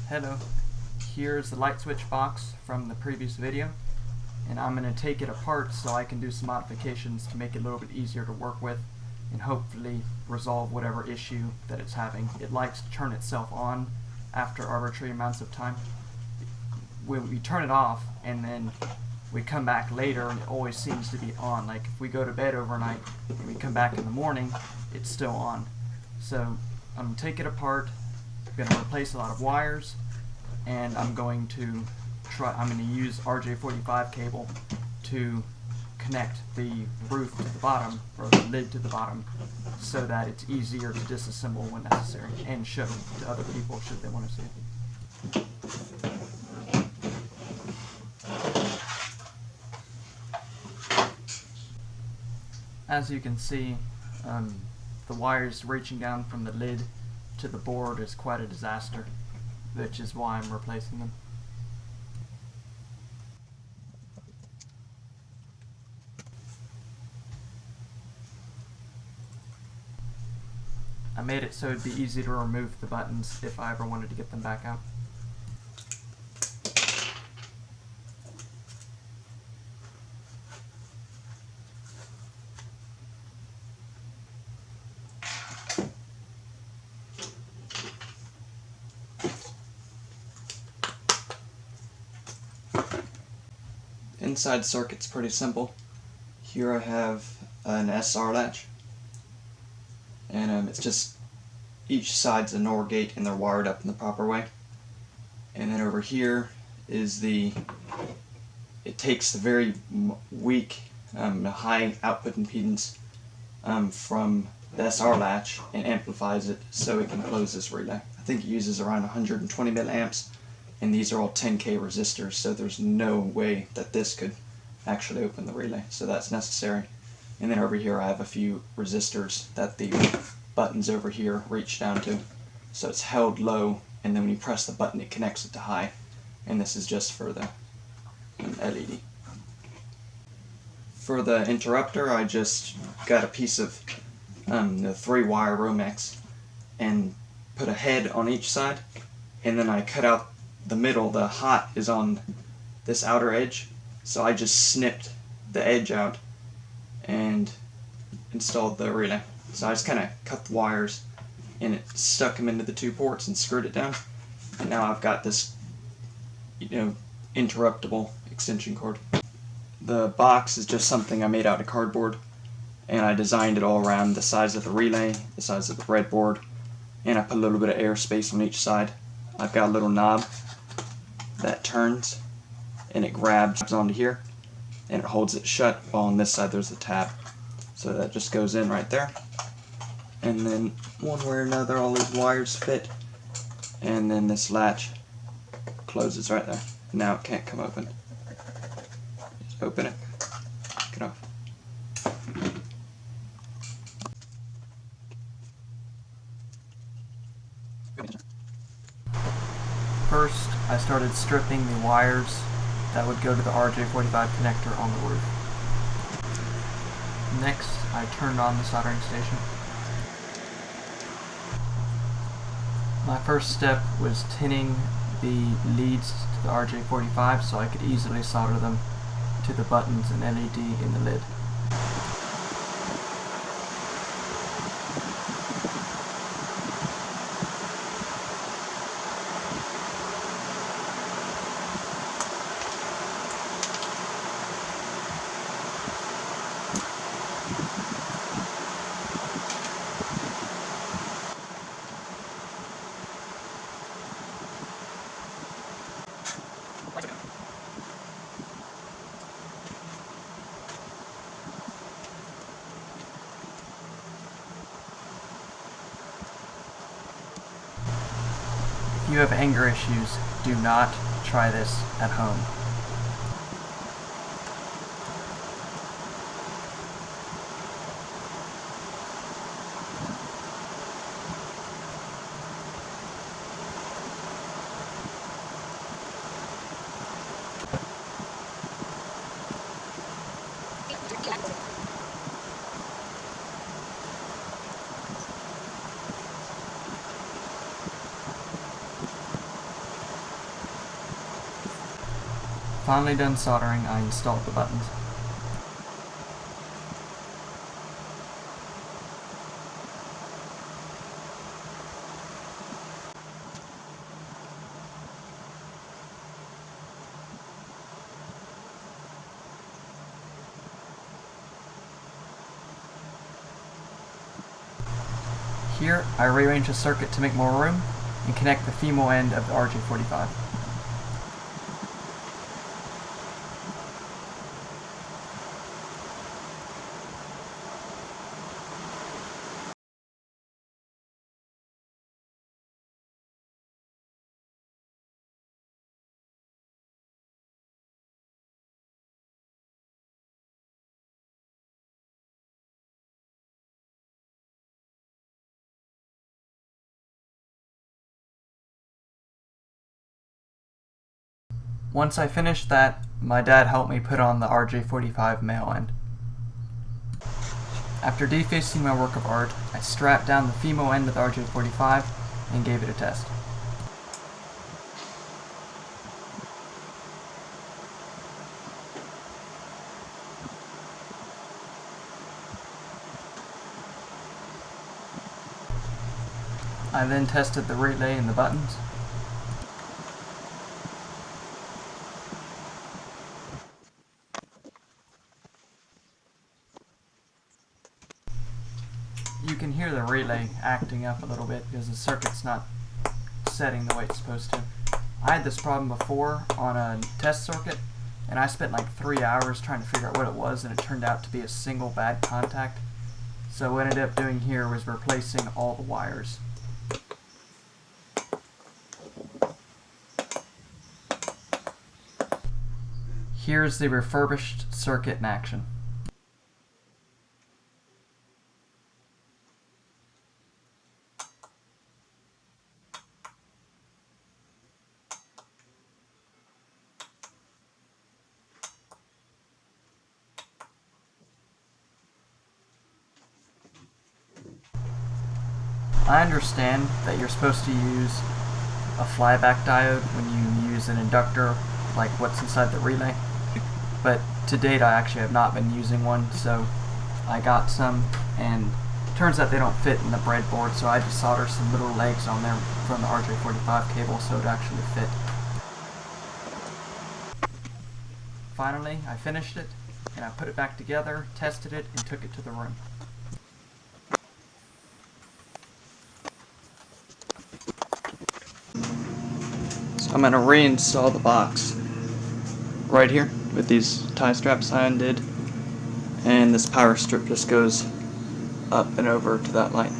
Hello, here's the light switch box from the previous video, and I'm going to take it apart so I can do some modifications to make it a little bit easier to work with and hopefully resolve whatever issue that it's having. It likes to turn itself on after arbitrary amounts of time. When we turn it off and then we come back later and it always seems to be on. Like if we go to bed overnight and we come back in the morning, it's still on. So I'm going to take it apart. I'm going to replace a lot of wires, and I'm going to use RJ45 cable to connect the roof to the bottom, or the lid to the bottom, so that it's easier to disassemble when necessary and show to other people should they want to see it. As you can see, the wires reaching down from the lid to the board is quite a disaster, which is why I'm replacing them. I made it so it'd be easy to remove the buttons if I ever wanted to get them back out. Inside circuit's pretty simple. Here I have an SR latch, and it's just each side's a NOR gate and they're wired up in the proper way. And then over here is it takes the very weak high output impedance from the SR latch and amplifies it so it can close this relay. I think it uses around 120 milliamps. And these are all 10K resistors, so there's no way that this could actually open the relay, so that's necessary. And then over here I have a few resistors that the buttons over here reach down to, so it's held low, and then when you press the button it connects it to high, and this is just for the LED. For the interrupter, I just got a piece of the 3-wire Romex and put a head on each side, and then I cut out the middle. The hot is on this outer edge, so I just snipped the edge out and installed the relay. So I just kind of cut the wires and it stuck them into the 2 ports and screwed it down, and now I've got this interruptible extension cord. The box is just something I made out of cardboard, and I designed it all around the size of the relay, the size of the breadboard, and I put a little bit of airspace on each side. I've got a little knob that turns and it grabs onto here and it holds it shut, while on this side there's a tab, so that just goes in right there, and then one way or another all these wires fit, and then this latch closes right there. Now it can't come open. Just open it, take it off. First, I started stripping the wires that would go to the RJ45 connector on the roof. Next, I turned on the soldering station. My first step was tinning the leads to the RJ45 so I could easily solder them to the buttons and LED in the lid. If you have anger issues, do not try this at home. Finally done soldering, I installed the buttons. Here, I rearrange the circuit to make more room and connect the female end of the RJ45. Once I finished that, my dad helped me put on the RJ45 male end. After defacing my work of art, I strapped down the female end of the RJ45 and gave it a test. I then tested the relay and the buttons. You can hear the relay acting up a little bit because the circuit's not setting the way it's supposed to. I had this problem before on a test circuit, and I spent like 3 hours trying to figure out what it was, and it turned out to be a single bad contact. So what I ended up doing here was replacing all the wires. Here's the refurbished circuit in action. I understand that you're supposed to use a flyback diode when you use an inductor like what's inside the relay, but to date I actually have not been using one, so I got some, and turns out they don't fit in the breadboard, so I just soldered some little legs on there from the RJ45 cable so it actually fit. Finally, I finished it, and I put it back together, tested it, and took it to the room. So I'm going to reinstall the box right here with these tie straps I undid, and this power strip just goes up and over to that light.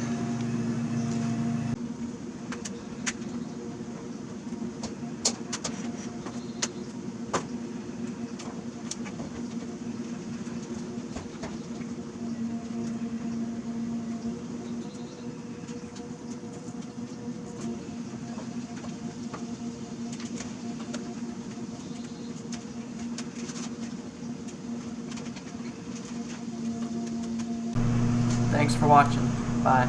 Thanks for watching. Bye.